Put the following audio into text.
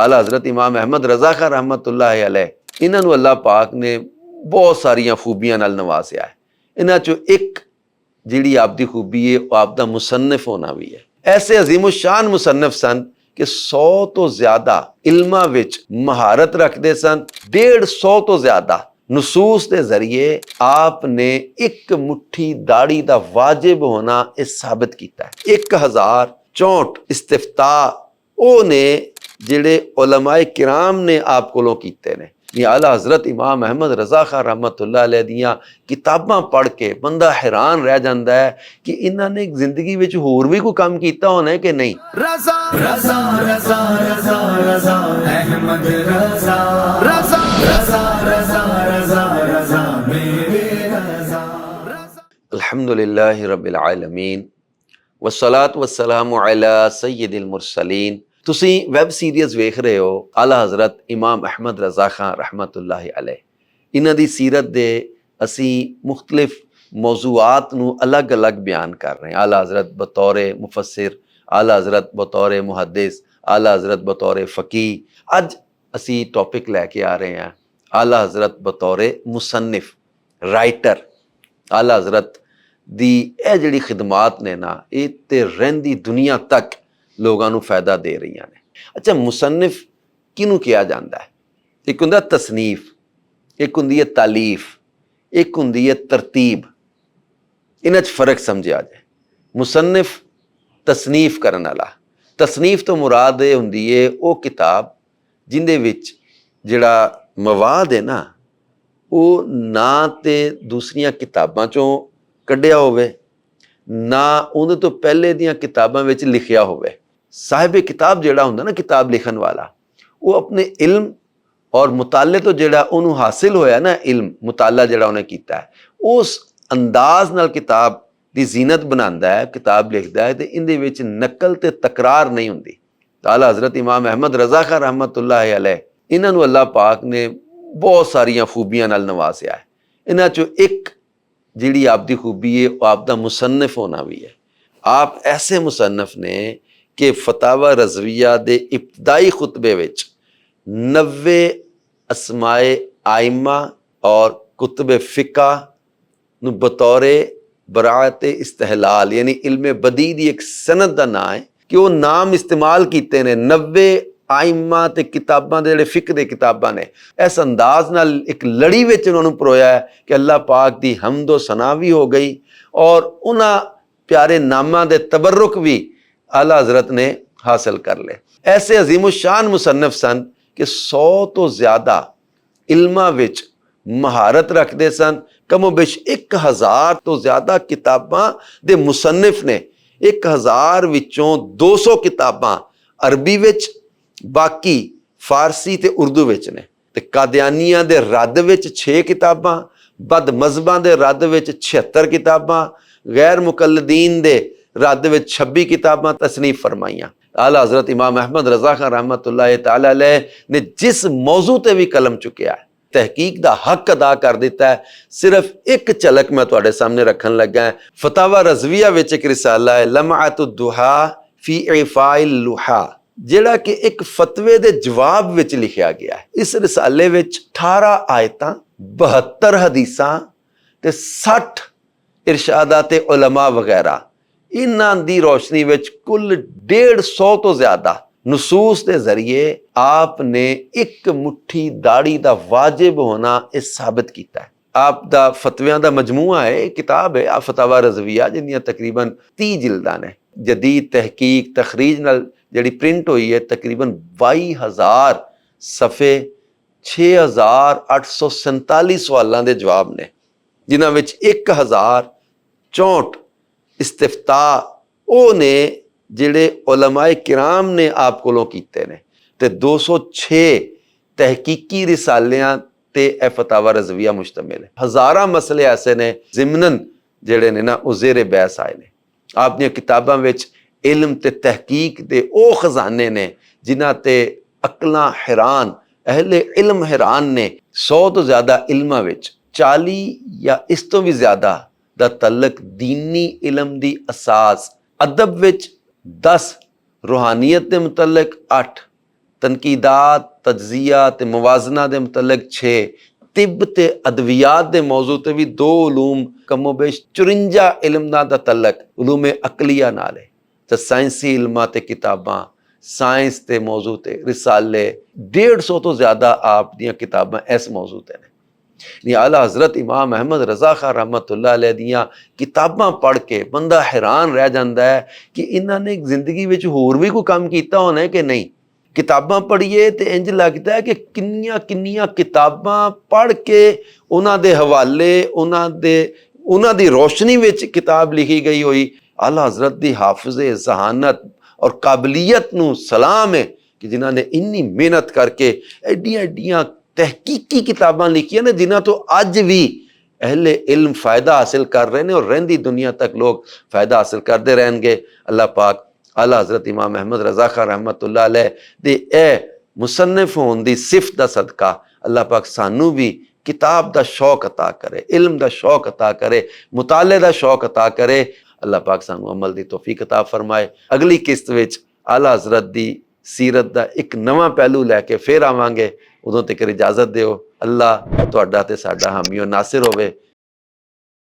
आला हज़रत इमाम अहमद रज़ा खां रहमतुल्लाह अलैह इन्हां नूं अल्लाह पाक ने बहुत सारियां खूबियां नाल नवाज़िया है। इन्हां चों एक जिहड़ी आपदी खूबी है वो आपदा मुसन्निफ होना भी है। ऐसे अजीम शान मुसन्निफ सन कि 100 तो ज़्यादा इल्मां विच महारत रखते सन। 150 तो ज़्यादा नसूस के जरिए आपने एक मुट्ठी दाड़ी का वाजिब होना यह साबित किया है। 1064 इस्तिफ्ता ने जिहड़े उलमाए किराम ने आप कोलों कीते ने। आला हज़रत इमाम अहमद रज़ा खां रहमतुल्लाह अलैह दियां किताबां पढ़ के बंदा हैरान रह जाता है कि इन्होंने जिंदगी विच होर भी कोई काम किया होना है कि नहीं। रज़ा रज़ा रज़ा रज़ा रज़ा अहमद रज़ा रज़ा रज़ा रज़ा रज़ा रज़ा मेरे रज़ा। अल्हम्दुलिल्लाहि रब्बिल आलमीन वस्सलातु वस्सलामु अला सय्यिदिल मुरसलीन। तुसी वैब सीरीज़ वेख रहे हो आला हज़रत इमाम अहमद रज़ा खां रहमतुल्लाह अलैह। इन्हां दी सीरत दे असी मुख्तलिफ मौजूआत नूं अलग अलग बयान कर रहे हैं। आला हज़रत बतौर मुफस्सिर, आला हज़रत बतौर मुहद्दिस, आला हज़रत बतौर फ़कीह। अज असी टॉपिक लैके आ रहे हैं आला हज़रत बतौर मुसन्निफ राइटर। आला हज़रत दी यह जिहड़ी खिदमात ने ना ये ते रहिंदी दुनिया तक लोगों को फायदा दे रही ने। अच्छा, मुसन्निफ किनू कहा जाता है? एक हुंदा तसनीफ, एक हुंदी है तालीफ, एक हुंदी है तरतीब। इन्हां च फर्क समझा जाए। मुसन्निफ तसनीफ करने वाला, तसनीफ तो मुराद ये हुंदी है वो किताब जिंदे विच जिहड़ा मवाद है ना वो ना ते दूसरियां किताबां चों कढ़िया होवे ना उहदे तो पहले दियां किताबां विच लिखिया होवे। साहिब किताब जिहड़ा हुंदा ना किताब लिखण वाला वो अपने इल्म और मुताले तो जिहड़ा उन्होंने हासिल होया ना इल्म मुताला जिहड़ा उन्हें कीता है उस अंदाज नाल किताब दी जीनत बनांदा है, किताब लिखदा है। तो इहदे विच नकल ते तकरार नहीं हुंदी। आला हज़रत इमाम अहमद रज़ा खां रहमतुल्लाह अलैह इन्हां नूं अल्लाह पाक ने बहुत सारियां खूबियां नाल नवाज़िया है। इन्हां चों एक जिहड़ी आपदी खूबी है वो आपदा मुसन्निफ होना भी है। आप ऐसे मुसन्निफ ने कि फतावा रज़विया दे इब्तदाई खुतबे विच 90 अस्माए आइमा और कुतुब फ़िक़ा नूं बतौरे बराअत इस्तहलाल यानी इल्म बदी दी एक सनद का नाम है कि वो नाम इस्तेमाल किए ने 90 आइमा ते किताबां दे जिहड़े फ़िक़ दे किताबां ने। इस अंदाज नाल एक लड़ी विच उन्होंने परोया है कि अल्लाह पाक दी हम्दो सना भी हो गई और उन्हां प्यारे नामां दे तबरुक भी आला हज़रत ने हासिल कर ले। ऐसे अजीम शान मुसन्निफ सन कि 100 तो ज़्यादा इल्मां विच महारत रखते सन। कमोबेश 1000 तो ज़्यादा किताबां दे मुसन्निफ ने। 1000 विचों 200 किताबां अरबी विच, बाकी फारसी ते उर्दू विच ने। ते कादियानियां दे रद्द विच 6 किताबां, बद मजहबां दे रद्द विच 76 किताबां, गैर मुकल्लदीन दे रद्द विच 26 किताबां तसनीफ फरमाइयां। आला हज़रत इमाम अहमद रज़ा खां रहमतुल्लाह तआला अलैह ने जिस मौजू ते भी कलम चुकिया है तहकीक दा हक अदा कर दिता है। सिर्फ एक झलक मैं तुहाडे सामने रखन लगा है। फतावा रज़विया विच एक रिसाला है लम्अतुद दुहा फी इफ़ाइल लुहा जिहड़ा कि एक फतवे दे जवाब विच लिखिया गया है। इस रिसाले विच 18 आयतां, 72 हदीसां ते 60 इरशादात उलमा वगैरह इन्हां दी रोशनी विच कुल 150 तो ज्यादा नसूस के जरिए आपने एक मुट्ठी दाड़ी का वाजिब होना यह साबित किया है। आप दा फतवियां दा मजमूआ है, किताब है फतावा रज़विया जिन्दियां तकरीबन 30 जिल्दां ने। जदीद तहकीक तखरीज नाल जिहड़ी प्रिंट हुई है तकरीबन 22,000 सफ़े 6,847 सवालों के जवाब ने जिन्हां विच 1064 इस्तिफ्ता ने जिहड़े उलमाए किराम ने आप कोलों कीते ने ते 206 तहकीकी रिसालियां ते ए फतावा रज़विया मुश्तमिल है। हज़ारां मसले ऐसे ने ज़िमनन जिहड़े ने ना वो ज़ेरे बहस आए ने। आप दियां किताबां विच इल्म ते तहकीक दे ओ खजाने ने जिन्हां ते अकलां हैरान, अहले इल्म हैरान ने। 100 तो ज़्यादा इल्मां विच 40 या इस तो भी ज़्यादा दा तल्लक दीनी इल्म दी असास, अदब विच 10, रूहानियत दे मुतल्लिक 8, तनकीदात तजजिया ते मुवाजना दे मुतलक 6, तिब ते अदवियात दे मौजू ते भी 2 उलूम कमो बेश 54 इल्मां दा तलक उलूम अकलिया नाल है। ते साइंसी इल्मां ते किताबां, साइंस ते मौजू ते रिसाले 150 तो ज़्यादा आप दियां किताबां इस मौजू ते ने। आला हज़रत इमाम अहमद रज़ा खान रहमतुल्लाह अलैह दियां किताबां पढ़ के बंदा हैरान रह जाता है कि इन्होंने जिंदगी में होर भी कोई काम किया होना है कि नहीं। किताबां पढ़िए तो इंज लगता है कि किन्नियां किन्नियां किताबां पढ़ के उन्हां दे हवाले उन्हां दी रोशनी विच किताब लिखी गई हुई। आला हज़रत दी हाफिज़े जहानत और काबलियत नूं सलाम है कि जिन्हां ने इन्नी मेहनत करके एडियां एडियां तहकीकी किताबां लिखियां ने जिन्हां तो अज भी अहले इल्म फ़ायदा हासिल कर रहे हैं और रहिंदी दुनिया तक लोग फ़ायदा हासिल करते रहेंगे। अल्लाह पाक आला हज़रत इमाम अहमद रज़ा खान रहमतुल्लाह अलैह दे मुसन्निफ होने दी सिफ़त दा सदका अल्लाह पाक सानू भी किताब दा शौक अता करे, इल्म दा शौक अता करे, मुताले दा शौक अता करे। अल्लाह पाक सानू अमल दी तौफीक अता फरमाए। अगली किस्त विच आला हज़रत दी सीरत दा एक नवा पहलू लैके फिर आवांगे। उदों तक इजाजत दिओ। अल्लाह तुहाडा ते साडा हामी और नासिर होवे।